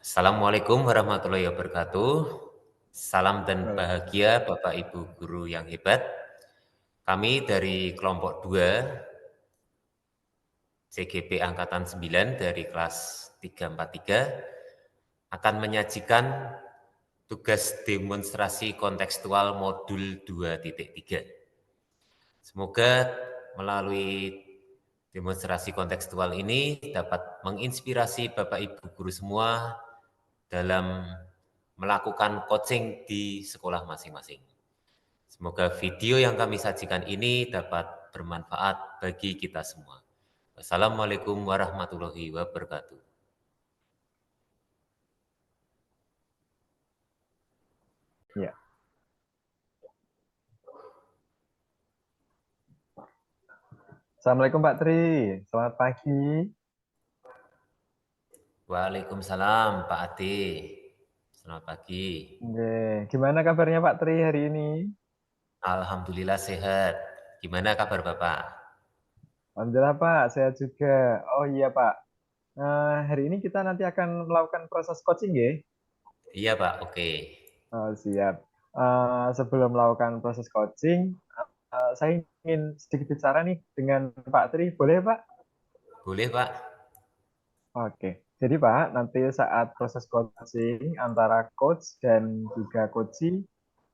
Assalamualaikum warahmatullahi wabarakatuh. Salam dan Wal bahagia Bapak Ibu guru yang hebat. Kami dari kelompok 2 CGP Angkatan 9 dari kelas 343 akan menyajikan tugas demonstrasi kontekstual modul 2.3. Semoga melalui demonstrasi kontekstual ini dapat menginspirasi Bapak Ibu guru semua dalam melakukan coaching di sekolah masing-masing. Semoga video yang kami sajikan ini dapat bermanfaat bagi kita semua. Wassalamualaikum warahmatullahi wabarakatuh. ya. Assalamualaikum Pak Tri, selamat pagi. Waalaikumsalam Pak Ade. Selamat pagi. Gimana kabarnya Pak Tri hari ini? Alhamdulillah sehat. Gimana kabar Bapak? Alhamdulillah Pak, sehat juga. Oh iya Pak, hari ini kita nanti akan melakukan proses coaching ya? Iya Pak, oke. Oh, siap. Sebelum melakukan proses coaching, saya ingin sedikit bicara nih dengan Pak Tri, boleh Pak? Boleh Pak? Oke, jadi Pak, nanti saat proses coaching antara coach dan juga coachee,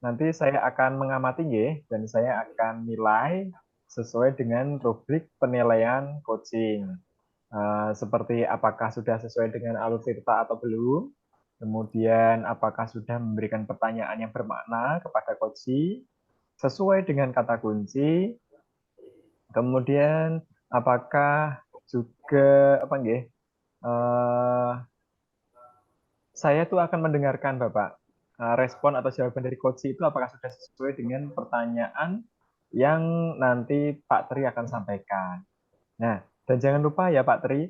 nanti saya akan mengamati ya, dan saya akan nilai sesuai dengan rubrik penilaian coaching. Seperti apakah sudah sesuai dengan alur cerita atau belum, kemudian apakah sudah memberikan pertanyaan yang bermakna kepada coachee, sesuai dengan kata kunci, kemudian apakah juga apa nggih, eh, saya tuh akan mendengarkan Bapak. Respon atau jawaban dari coach itu apakah sudah sesuai dengan pertanyaan yang nanti Pak Tri akan sampaikan. Nah, dan jangan lupa ya Pak Tri,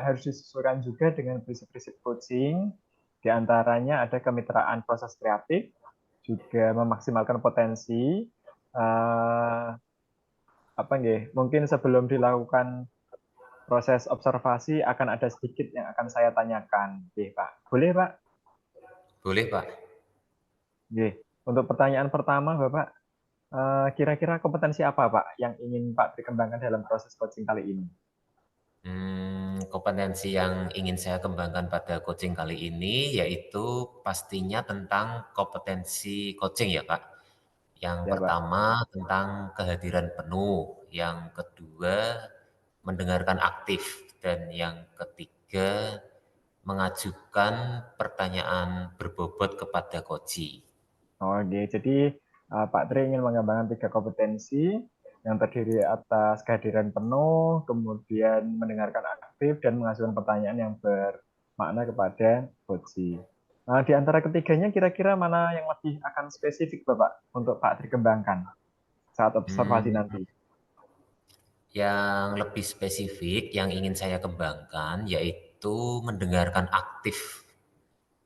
harus disesuaikan juga dengan prinsip-prinsip coaching. Di antaranya ada kemitraan proses kreatif, juga memaksimalkan potensi. Apa nggih? Mungkin sebelum dilakukan proses observasi akan ada sedikit yang akan saya tanyakan. Oke, Pak. Boleh, Pak? Boleh Pak? Oke. Untuk pertanyaan pertama, Bapak, kira-kira kompetensi apa, Pak, yang ingin Pak dikembangkan dalam proses coaching kali ini? Kompetensi yang ingin saya kembangkan pada coaching kali ini yaitu pastinya tentang kompetensi coaching ya Pak. Yang Ya, Pak. pertama tentang kehadiran penuh, yang kedua mendengarkan aktif, dan yang ketiga mengajukan pertanyaan berbobot kepada coachee. Oke, jadi Pak Tri ingin mengembangkan 3 kompetensi yang terdiri atas kehadiran penuh, kemudian mendengarkan aktif, dan mengajukan pertanyaan yang bermakna kepada coachee. Di antara ketiganya, kira-kira mana yang lebih akan spesifik, Bapak, untuk Pak Tri kembangkan saat observasi Hmm, nanti? yang lebih spesifik yang ingin saya kembangkan yaitu mendengarkan aktif,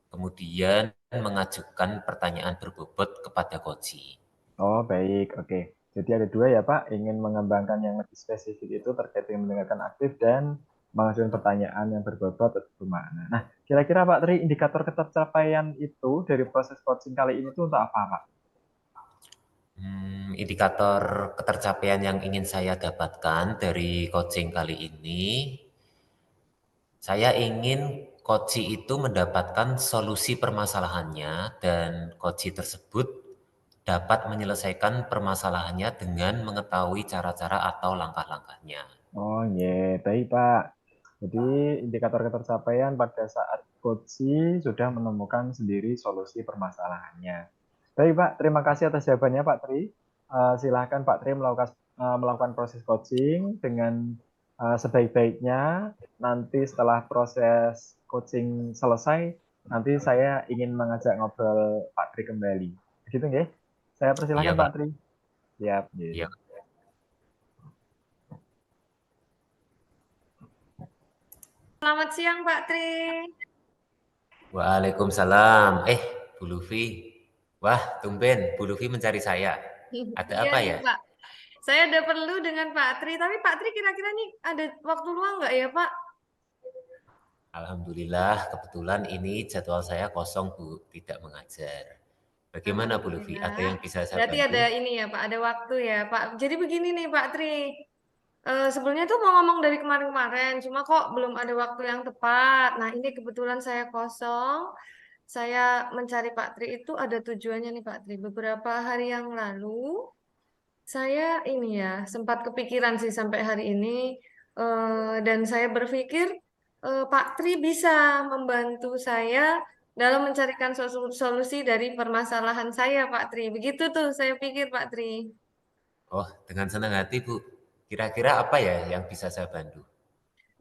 kemudian mengajukan pertanyaan berbobot kepada coachee. Oh, baik. Oke. Jadi ada 2 ya, Pak. Ingin mengembangkan yang lebih spesifik itu terkait dengan mendengarkan aktif dan mengajukan pertanyaan yang berbobot atau bermakna. Nah, kira-kira Pak Tri, indikator ketercapaian itu dari proses coaching kali ini itu untuk apa, Pak? Indikator ketercapaian yang ingin saya dapatkan dari coaching kali ini, saya ingin coachee itu mendapatkan solusi permasalahannya dan coachee tersebut dapat menyelesaikan permasalahannya dengan mengetahui cara-cara atau langkah-langkahnya. Oh, iya. Baik, Pak. Jadi, indikator ketercapaian pada saat coaching sudah menemukan sendiri solusi permasalahannya. Baik, Pak. Terima kasih atas jawabannya, Pak Tri. Silakan Pak Tri melakukan proses coaching dengan sebaik-baiknya. Nanti setelah proses coaching selesai, nanti saya ingin mengajak ngobrol Pak Tri kembali. Begitu nggih? Saya Iya, persilahkan Pak Pak. Tri. Siap, nggih. Iya. Selamat siang Pak Tri. Waalaikumsalam. Bu Lufi. Wah, tumben Bu Lufi mencari saya. Ada Iya apa nih ya? Pak. Saya ada perlu dengan Pak Tri, tapi Pak Tri kira-kira nih ada waktu luang nggak ya Pak? Alhamdulillah, kebetulan ini jadwal saya kosong, Bu, tidak mengajar. Bagaimana Bu Lufi? Ada yang Alhamdulillah. bisa saya Berarti ada bantu? ini ya Pak, ada waktu ya Pak. Jadi begini nih Pak Tri. Sebelumnya tuh mau ngomong dari kemarin-kemarin, cuma kok belum ada waktu yang tepat. Nah, ini kebetulan saya kosong. Saya mencari Pak Tri itu ada tujuannya nih Pak Tri. Beberapa hari yang lalu, saya ini ya sempat kepikiran sih sampai hari ini, dan saya berpikir Pak Tri bisa membantu saya dalam mencarikan solusi dari permasalahan saya Pak Tri. Begitu tuh saya pikir Pak Tri. Oh, dengan senang hati, Bu. Kira-kira apa ya yang bisa saya bantu?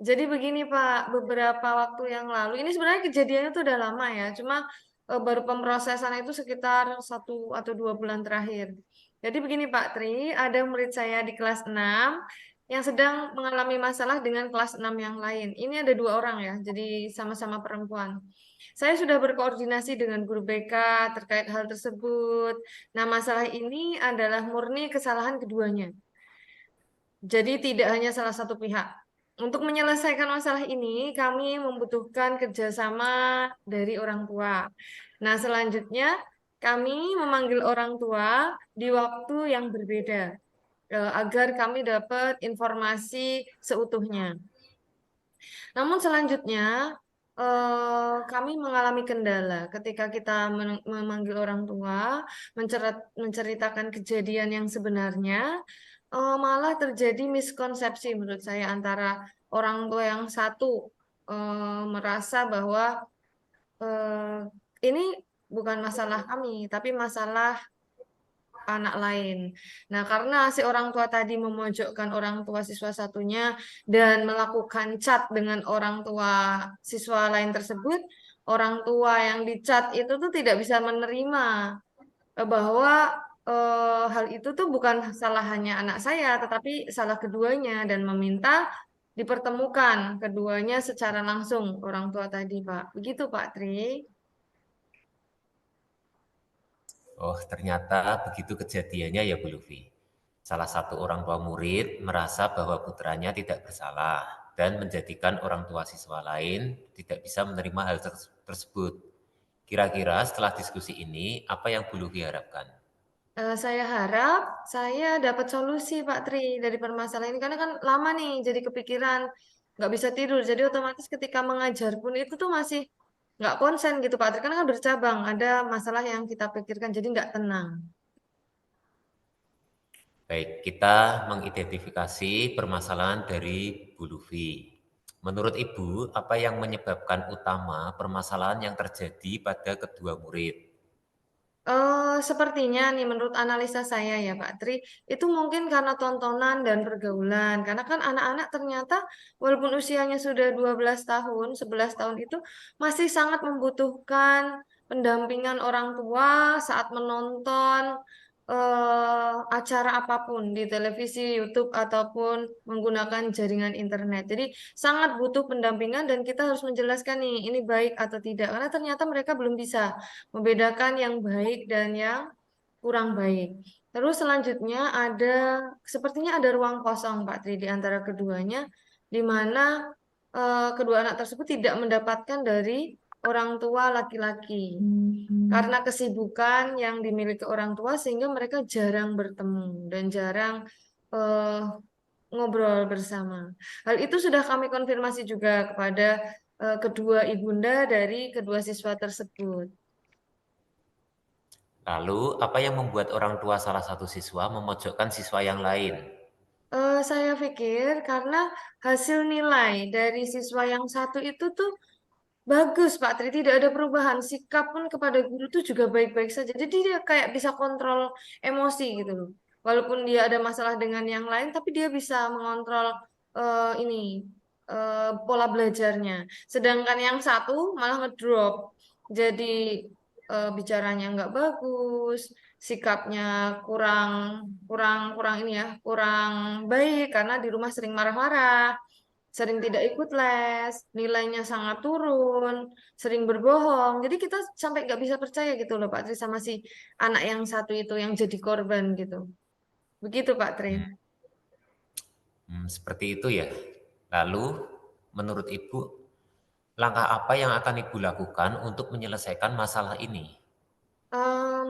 Jadi begini Pak, beberapa waktu yang lalu, ini sebenarnya kejadiannya tuh udah lama ya, cuma baru pemrosesan itu sekitar 1 atau 2 bulan terakhir. Jadi begini Pak Tri, ada murid saya di kelas 6 yang sedang mengalami masalah dengan kelas 6 yang lain. Ini ada 2 orang ya, jadi sama-sama perempuan. Saya sudah berkoordinasi dengan guru BK terkait hal tersebut. Nah, masalah ini adalah murni kesalahan keduanya. Jadi tidak hanya salah satu pihak. Untuk menyelesaikan masalah ini, kami membutuhkan kerjasama dari orang tua. Nah, selanjutnya kami memanggil orang tua di waktu yang berbeda, agar kami dapat informasi seutuhnya. Namun selanjutnya kami mengalami kendala ketika kita memanggil orang tua, menceritakan kejadian yang sebenarnya, malah terjadi miskonsepsi menurut saya antara orang tua yang satu merasa bahwa eh, ini bukan masalah kami, tapi masalah anak lain. Nah, karena si orang tua tadi memojokkan orang tua siswa satunya dan melakukan chat dengan orang tua siswa lain tersebut, orang tua yang dicat itu tuh tidak bisa menerima bahwa hal itu tuh bukan salah hanya anak saya, tetapi salah keduanya dan meminta dipertemukan keduanya secara langsung orang tua tadi, Pak. Begitu, Pak Tri. Oh, ternyata begitu kejadiannya ya, Bu Lufi. Salah satu orang tua murid merasa bahwa putranya tidak bersalah dan menjadikan orang tua siswa lain tidak bisa menerima hal tersebut. Kira-kira setelah diskusi ini, apa yang Bu Lufi harapkan? Saya harap saya dapat solusi Pak Tri dari permasalahan ini karena kan lama nih jadi kepikiran nggak bisa tidur jadi otomatis ketika mengajar pun itu tuh masih nggak konsen gitu Pak Tri karena kan bercabang ada masalah yang kita pikirkan jadi nggak tenang. Baik, kita mengidentifikasi permasalahan dari Bu Lufi. Menurut Ibu, apa yang menyebabkan utama permasalahan yang terjadi pada kedua murid? Sepertinya nih menurut analisa saya ya Pak Tri, itu mungkin karena tontonan dan pergaulan. Karena kan anak-anak ternyata walaupun usianya sudah 12 tahun, 11 tahun itu masih sangat membutuhkan pendampingan orang tua saat menonton acara apapun di televisi, YouTube ataupun menggunakan jaringan internet. Jadi sangat butuh pendampingan dan kita harus menjelaskan nih ini baik atau tidak. Karena ternyata mereka belum bisa membedakan yang baik dan yang kurang baik. Terus selanjutnya sepertinya ada ruang kosong Pak Tri di antara keduanya, di mana kedua anak tersebut tidak mendapatkan dari orang tua laki-laki. Karena kesibukan yang dimiliki orang tua sehingga mereka jarang bertemu dan jarang eh, ngobrol bersama. Hal itu sudah kami konfirmasi juga kepada kedua ibunda dari kedua siswa tersebut. Lalu, apa yang membuat orang tua salah satu siswa memojokkan siswa yang lain? Saya pikir karena hasil nilai dari siswa yang satu itu tuh bagus, Pak Tri. Tidak ada perubahan. Sikap pun kepada guru tuh juga baik-baik saja. Jadi dia kayak bisa kontrol emosi gitu loh. Walaupun dia ada masalah dengan yang lain, tapi dia bisa mengontrol ini pola belajarnya. Sedangkan yang satu malah ngedrop. Jadi bicaranya nggak bagus, sikapnya kurang kurang kurang ini ya, kurang baik karena di rumah sering marah-marah, sering tidak ikut les, nilainya sangat turun, sering berbohong. Jadi kita sampai nggak bisa percaya gitu loh Pak Tri sama si anak yang satu itu yang jadi korban gitu. Begitu Pak Tri. Seperti itu ya. Lalu, menurut Ibu, langkah apa yang akan Ibu lakukan untuk menyelesaikan masalah ini?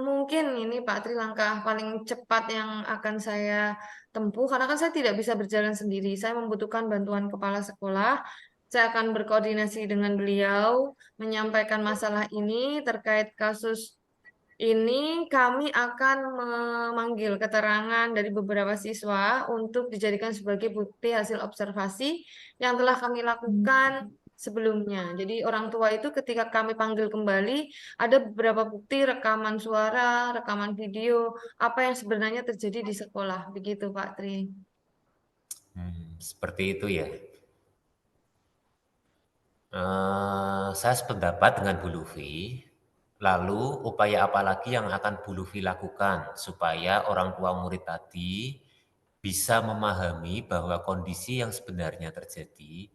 Mungkin ini Pak Tri langkah paling cepat yang akan saya tempuh karena kan saya tidak bisa berjalan sendiri. Saya membutuhkan bantuan kepala sekolah. Saya akan berkoordinasi dengan beliau, menyampaikan masalah ini terkait kasus ini. Kami akan memanggil keterangan dari beberapa siswa untuk dijadikan sebagai bukti hasil observasi yang telah kami lakukan sebelumnya. Jadi orang tua itu ketika kami panggil kembali, ada beberapa bukti rekaman suara, rekaman video, apa yang sebenarnya terjadi di sekolah. Begitu Pak Tri. Seperti itu ya. Saya sependapat dengan Bu Lufi. Lalu upaya apa lagi yang akan Bu Lufi lakukan supaya orang tua murid tadi bisa memahami bahwa kondisi yang sebenarnya terjadi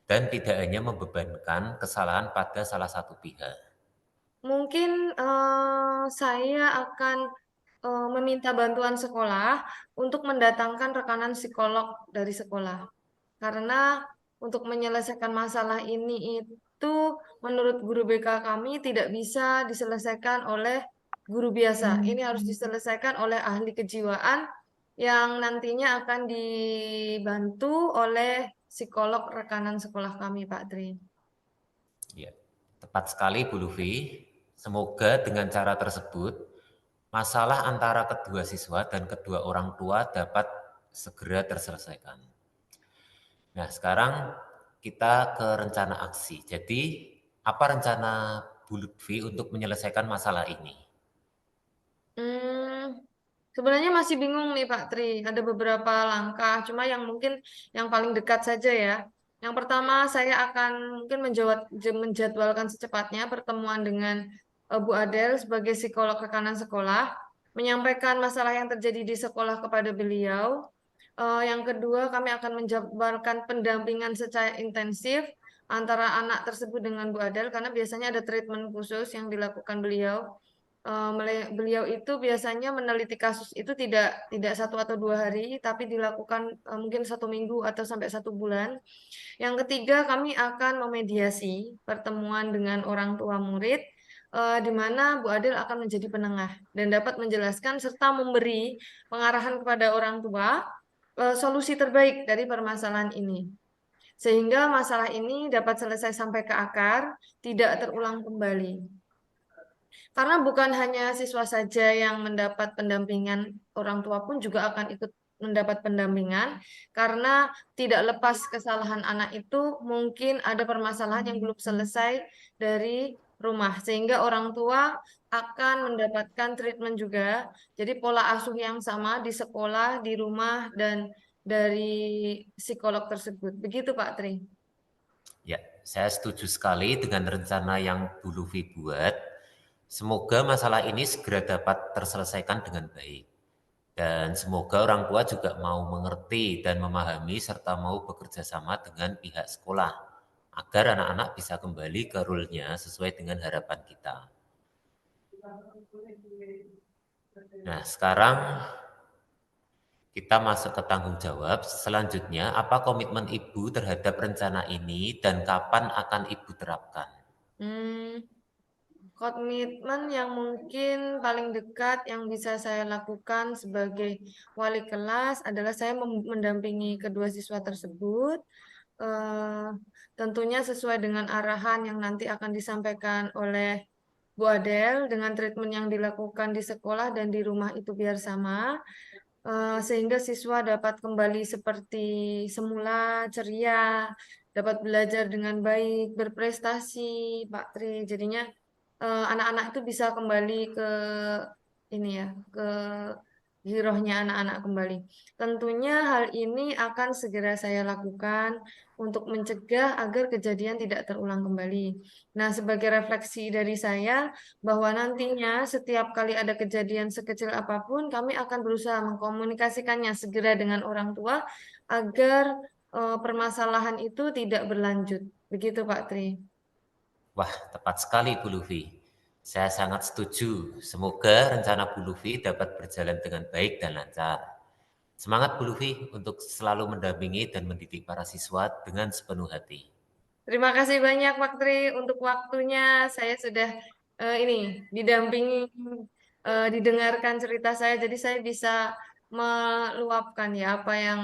dan tidak hanya membebankan kesalahan pada salah satu pihak? Mungkin saya akan meminta bantuan sekolah untuk mendatangkan rekanan psikolog dari sekolah. Karena untuk menyelesaikan masalah ini itu menurut guru BK kami tidak bisa diselesaikan oleh guru biasa. Ini harus diselesaikan oleh ahli kejiwaan yang nantinya akan dibantu oleh psikolog rekanan sekolah kami, Pak Tri. Ya, tepat sekali Bu Lufi. Semoga dengan cara tersebut, masalah antara kedua siswa dan kedua orang tua dapat segera terselesaikan. Nah, sekarang kita ke rencana aksi. Jadi, apa rencana Bu Lutfi untuk menyelesaikan masalah ini? Hmm, Sebenarnya masih bingung nih Pak Tri. Ada beberapa langkah, cuma yang mungkin yang paling dekat saja ya. Yang pertama, saya akan mungkin menjadwalkan secepatnya pertemuan dengan Bu Adel sebagai psikolog rekanan sekolah, menyampaikan masalah yang terjadi di sekolah kepada beliau. Yang kedua, kami akan menjadwalkan pendampingan secara intensif antara anak tersebut dengan Bu Adel, karena biasanya ada treatment khusus yang dilakukan beliau. Beliau itu biasanya meneliti kasus itu tidak 1 atau 2 hari, tapi dilakukan mungkin 1 minggu atau sampai 1 bulan. Yang ketiga, kami akan memediasi pertemuan dengan orang tua murid, di mana Bu Adil akan menjadi penengah dan dapat menjelaskan serta memberi pengarahan kepada orang tua solusi terbaik dari permasalahan ini. Sehingga masalah ini dapat selesai sampai ke akar, tidak terulang kembali. Karena bukan hanya siswa saja yang mendapat pendampingan, orang tua pun juga akan ikut mendapat pendampingan karena tidak lepas kesalahan anak itu mungkin ada permasalahan yang belum selesai dari rumah sehingga orang tua akan mendapatkan treatment juga. Jadi pola asuh yang sama di sekolah, di rumah dan dari psikolog tersebut. Begitu Pak Tri. Ya, saya setuju sekali dengan rencana yang Bu Lufi buat. Semoga masalah ini segera dapat terselesaikan dengan baik. Dan semoga orang tua juga mau mengerti dan memahami serta mau bekerja sama dengan pihak sekolah agar anak-anak bisa kembali ke rule-nya sesuai dengan harapan kita. Nah, sekarang kita masuk ke tanggung jawab. Selanjutnya, apa komitmen Ibu terhadap rencana ini dan kapan akan Ibu terapkan? Komitmen yang mungkin paling dekat yang bisa saya lakukan sebagai wali kelas adalah saya mendampingi kedua siswa tersebut, eh, tentunya sesuai dengan arahan yang nanti akan disampaikan oleh Bu Adel dengan treatment yang dilakukan di sekolah dan di rumah itu biar sama, sehingga siswa dapat kembali seperti semula, ceria, dapat belajar dengan baik, berprestasi, Pak Tri. Jadinya anak-anak itu bisa kembali ke ini ya, ke girohnya anak-anak kembali. Tentunya hal ini akan segera saya lakukan untuk mencegah agar kejadian tidak terulang kembali. Nah, sebagai refleksi dari saya bahwa nantinya setiap kali ada kejadian sekecil apapun, kami akan berusaha mengkomunikasikannya segera dengan orang tua agar permasalahan itu tidak berlanjut. Begitu, Pak Tri. Wah, tepat sekali Bu Lufi. Saya sangat setuju. Semoga rencana Bu Lufi dapat berjalan dengan baik dan lancar. Semangat Bu Lufi untuk selalu mendampingi dan mendidik para siswa dengan sepenuh hati. Terima kasih banyak Pak Tri untuk waktunya. Saya sudah ini didampingi, didengarkan cerita saya, jadi saya bisa meluapkan ya apa yang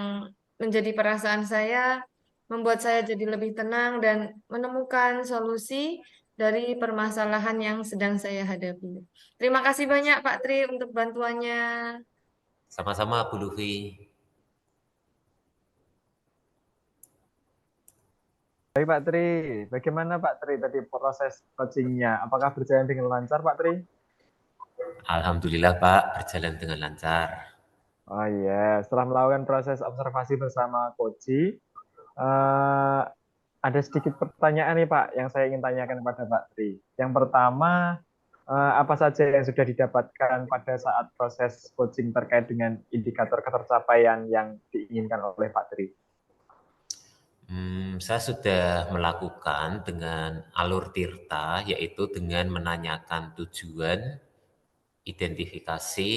menjadi perasaan saya, membuat saya jadi lebih tenang dan menemukan solusi dari permasalahan yang sedang saya hadapi. Terima kasih banyak Pak Tri untuk bantuannya. Sama-sama Bu Lufi. Baik Pak Tri, bagaimana Pak Tri tadi proses coachingnya? Apakah berjalan dengan lancar Pak Tri? Alhamdulillah Pak, berjalan dengan lancar. Oh iya, setelah melakukan proses observasi bersama Koci, ada sedikit pertanyaan nih Pak yang saya ingin tanyakan kepada Pak Tri. Yang pertama, apa saja yang sudah didapatkan pada saat proses coaching terkait dengan indikator ketercapaian yang diinginkan oleh Pak Tri? Saya sudah melakukan dengan alur Tirta, yaitu dengan menanyakan tujuan, identifikasi,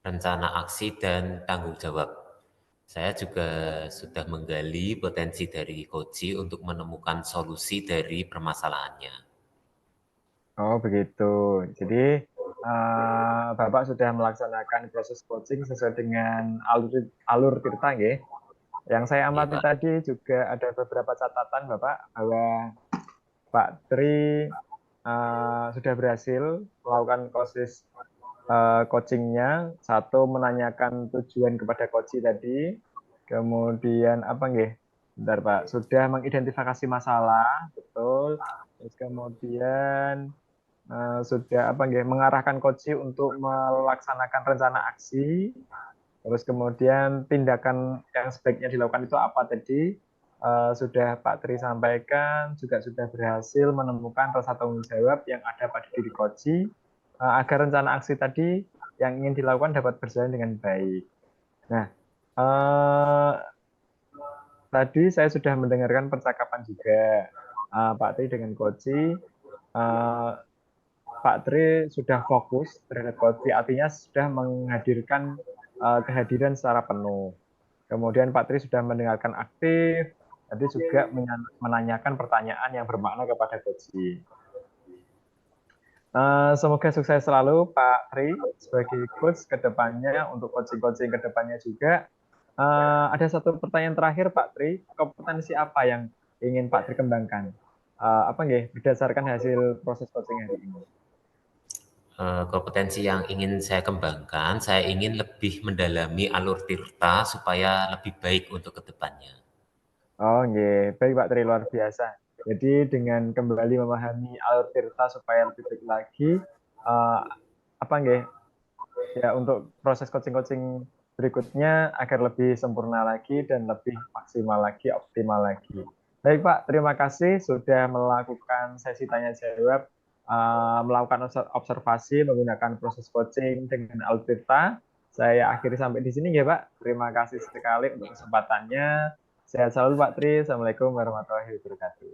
rencana aksi, dan tanggung jawab. Saya juga sudah menggali potensi dari Koji untuk menemukan solusi dari permasalahannya. Oh begitu. Jadi Bapak sudah melaksanakan proses coaching sesuai dengan alur Tirta, nggih? Yang saya Iya, amati Pak. tadi juga ada beberapa catatan Bapak bahwa Pak Tri sudah berhasil melakukan proses coachingnya. Satu, menanyakan tujuan kepada coach tadi. Kemudian apa nggih? Bentar Pak, sudah mengidentifikasi masalah, betul. Terus kemudian sudah apa nggih, mengarahkan coach untuk melaksanakan rencana aksi. Terus kemudian tindakan yang sebaiknya dilakukan itu apa tadi? Sudah Pak Tri sampaikan, juga sudah berhasil menemukan rasa tanggung jawab yang ada pada diri Koji, agar rencana aksi tadi yang ingin dilakukan dapat berjalan dengan baik. Nah, tadi saya sudah mendengarkan percakapan juga Pak Tri dengan Koji. Pak Tri sudah fokus terhadap Koji, artinya sudah menghadirkan kehadiran secara penuh. Kemudian Pak Tri sudah mendengarkan aktif, tadi juga menanyakan pertanyaan yang bermakna kepada Koji. Semoga sukses selalu Pak Tri sebagai coach ke depannya, untuk coaching-coaching ke depannya juga. Ada satu pertanyaan terakhir Pak Tri, kompetensi apa yang ingin Pak Tri kembangkan? Apa nggih, berdasarkan hasil proses coaching hari ini? Kompetensi yang ingin saya kembangkan, saya ingin lebih mendalami alur Tirta supaya lebih baik untuk kedepannya. Oh, nggih. Baik Pak Tri, luar biasa. Jadi dengan kembali memahami alur Tirta supaya lebih baik lagi, apa nggih, ya untuk proses coaching-coaching berikutnya agar lebih sempurna lagi dan lebih maksimal lagi, optimal lagi. Baik Pak, terima kasih sudah melakukan sesi tanya jawab, melakukan observasi menggunakan proses coaching dengan alur Tirta. Saya akhiri sampai di sini ya Pak. Terima kasih sekali untuk kesempatannya. Sehat selalu Pak Tri. Assalamualaikum warahmatullahi wabarakatuh.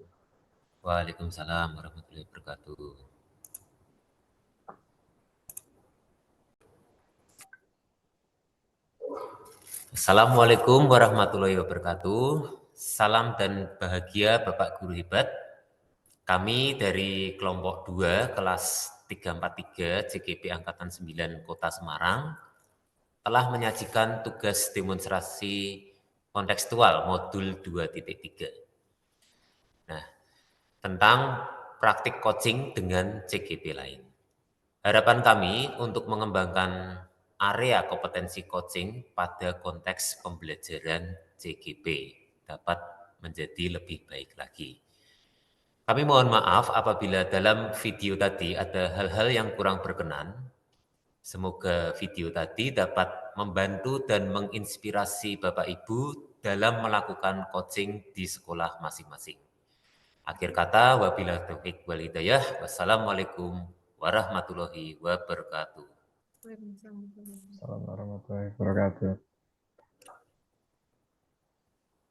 Waalaikumsalam warahmatullahi wabarakatuh. Assalamualaikum warahmatullahi wabarakatuh. Salam dan bahagia Bapak Guru Hebat. Kami dari kelompok 2 kelas 343 JGP Angkatan 9 Kota Semarang telah menyajikan tugas demonstrasi kontekstual modul 2.3. Nah, tentang praktik coaching dengan CGP lain. Harapan kami untuk mengembangkan area kompetensi coaching pada konteks pembelajaran CGP dapat menjadi lebih baik lagi. Kami mohon maaf apabila dalam video tadi ada hal-hal yang kurang berkenan. Semoga video tadi dapat membantu dan menginspirasi Bapak Ibu dalam melakukan coaching di sekolah masing-masing. Akhir kata, wabillahi taufiq wal hidayah. Wassalamualaikum warahmatullahi wabarakatuh. Waalaikumsalam. Assalamualaikum warahmatullahi wabarakatuh.